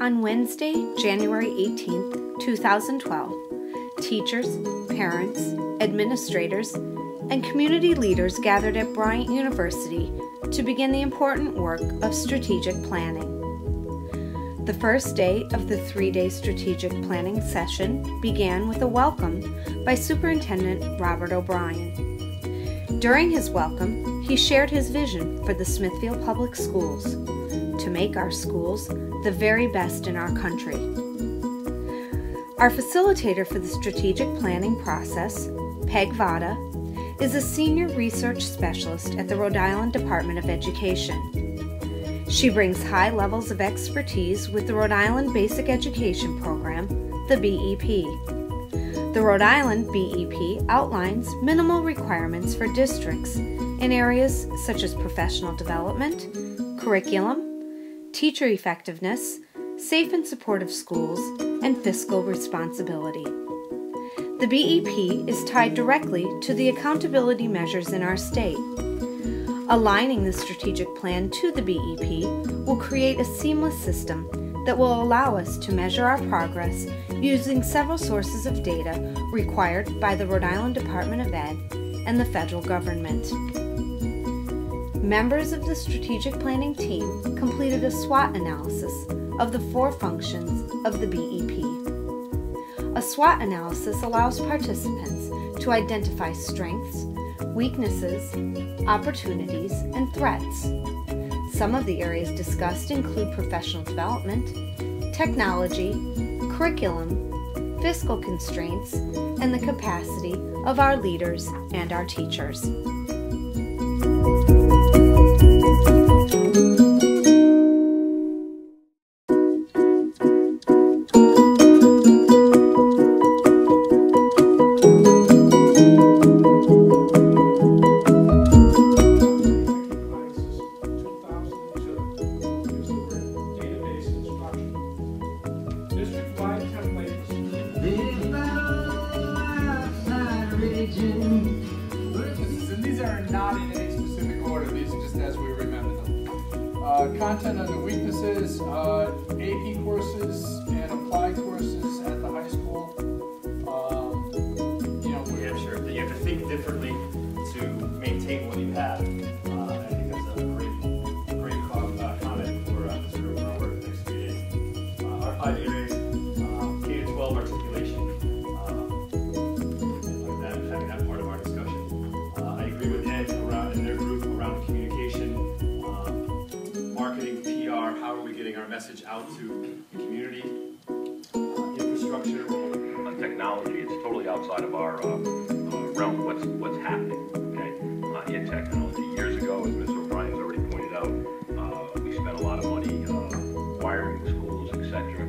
On Wednesday, January 18th, 2012, teachers, parents, administrators, and community leaders gathered at Bryant University to begin the important work of strategic planning. The first day of the 3-day strategic planning session began with a welcome by Superintendent Robert O'Brien. During his welcome, he shared his vision for the Smithfield Public Schools to make our schools the very best in our country. Our facilitator for the strategic planning process, Peg Vada, is a senior research specialist at the Rhode Island Department of Education. She brings high levels of expertise with the Rhode Island Basic Education Program, the BEP. The Rhode Island BEP outlines minimal requirements for districts in areas such as professional development, curriculum, teacher effectiveness, safe and supportive schools, and fiscal responsibility. The BEP is tied directly to the accountability measures in our state. Aligning the strategic plan to the BEP will create a seamless system that will allow us to measure our progress using several sources of data required by the Rhode Island Department of Ed and the federal government. Members of the strategic planning team completed a SWOT analysis of the 4 functions of the BEP. A SWOT analysis allows participants to identify strengths, weaknesses, opportunities, and threats. Some of the areas discussed include professional development, technology, curriculum, fiscal constraints, and the capacity of our leaders and our teachers. And these are not in any specific order, these are just as we remember them. Content under weaknesses, AP courses and applied courses at the high school. Yeah, sure. You have to think differently to maintain what you have. I think that's a great comment for this group for our work the next 3 days. Our 5 areas, K-12 articulation. Having that part of our discussion. I agree with Ed and their group around communication, marketing, PR, how are we getting our message out to the community, infrastructure. On technology, it's totally outside of our realm of what's happening, okay, in technology. Years ago, as Mr. O'Brien has already pointed out, we spent a lot of money wiring schools, etc.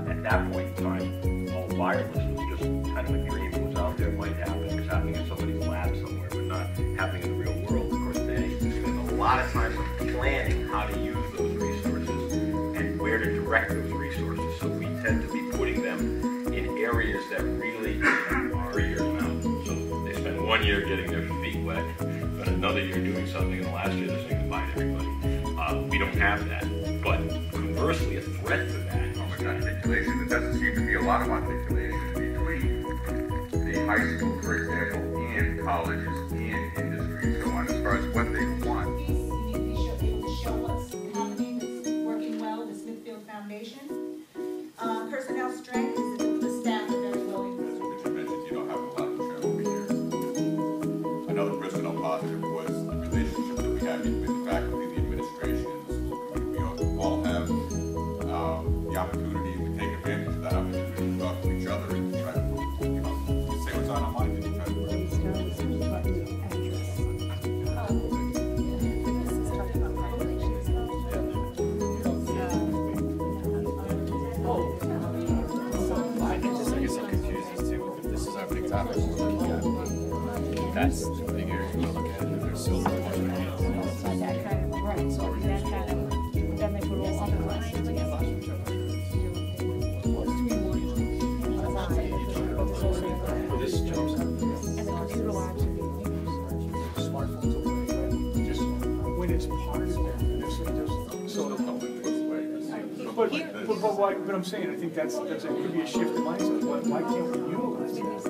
At that point in time, all wireless was just kind of a dream. It was out there, might happen. It's happening in somebody's lab somewhere, but not happening in the real world. Of course, today we spend a lot of time planning how to use those resources and where to direct those resources. So we tend to be putting them in areas that really are years out. So they spend 1 year getting their feet wet, but another year doing something, and the last year they're saying goodbye to everybody. We don't have that. But conversely, a threat to that. Articulation, there doesn't seem to be a lot of articulation between the high school, for example, and colleges and industry and so on, as far as what they want. You need to be able to show what's happening, that's working well, the Smithfield Foundation. Personnel strength is the staff are very willing. As Richard mentioned, you don't have a lot of turnover here. Another personnel positive was the relationship that we have with the faculty, the administration, and the school community. We all have the opportunity to take advantage of that opportunity to talk to each other and try to, say what's on our mind and try to work. I guess I'm confused as to if this is our big topic we're looking at. That's the big area you look at, and there's so much. Then they put all other classes together. This jumps out. And the computer labs are being used. Smartphones away, just when it's part of their, so they'll help it this way. But I'm saying, I think that's could be a shift in mindset. Why can't we utilize that?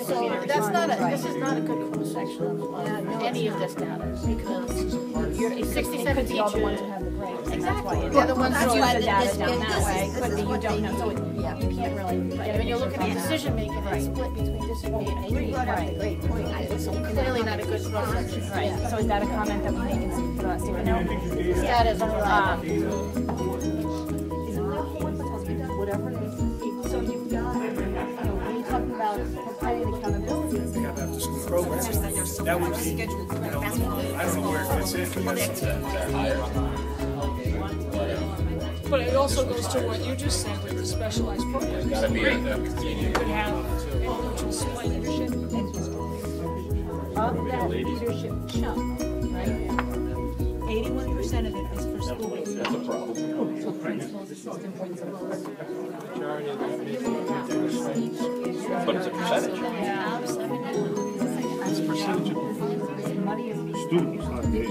So that's not this is not a good cross-section of any of this data, because you're 67 teachers. The ones who have the grades. Exactly. They're the ones who That's are why the data down this that is- way. this Could is be you what don't they know. So do. you can't really. Right. When you're looking at decision making, it's split between disagree and agree. You brought up the great point. So clearly not a good cross-section. Right, so is that a comment that we make in student note? This data is unreliable. Whatever it is. So you've got, when you're talking about providing accountability. Programs. That would be, I don't know where it fits in, but But it also goes to what you just said with the specialized programs. Gotta be a You could have individual leadership. Of that leadership chunk, right? 81% of it is for school-based. That's a problem. So principals, assistant principals. But it's a percentage. It's a percentage of Students, not days.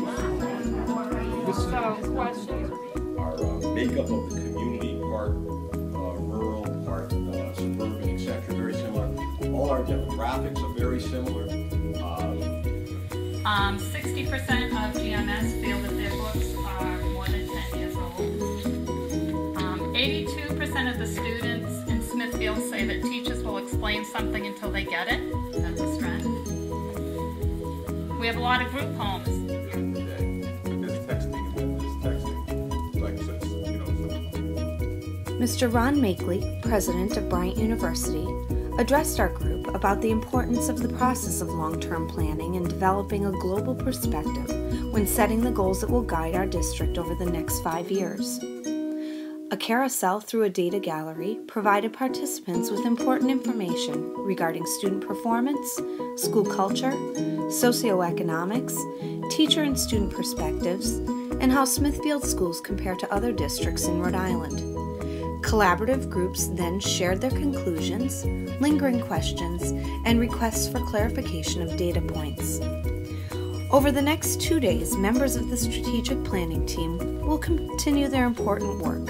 So, questions? Our makeup of the community, part rural, part suburban, etc., very similar. All our demographics are very similar. 60% of GMS feel that their books are more than 10 years old. 82% of the students in Smithfield say that teachers will explain something until they get it. That's a strength. We have a lot of group homes. Mr. Ron Makeley, president of Bryant University, addressed our group about the importance of the process of long-term planning and developing a global perspective when setting the goals that will guide our district over the next 5 years. A carousel through a data gallery provided participants with important information regarding student performance, school culture, socioeconomics, teacher and student perspectives, and how Smithfield schools compare to other districts in Rhode Island. Collaborative groups then shared their conclusions, lingering questions, and requests for clarification of data points. Over the next 2 days, members of the strategic planning team will continue their important work.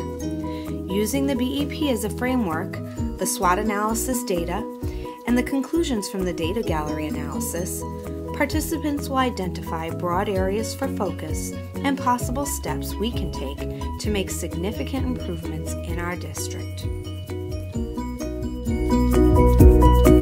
Using the BEP as a framework, the SWOT analysis data, and the conclusions from the data gallery analysis, participants will identify broad areas for focus and possible steps we can take to make significant improvements in our district.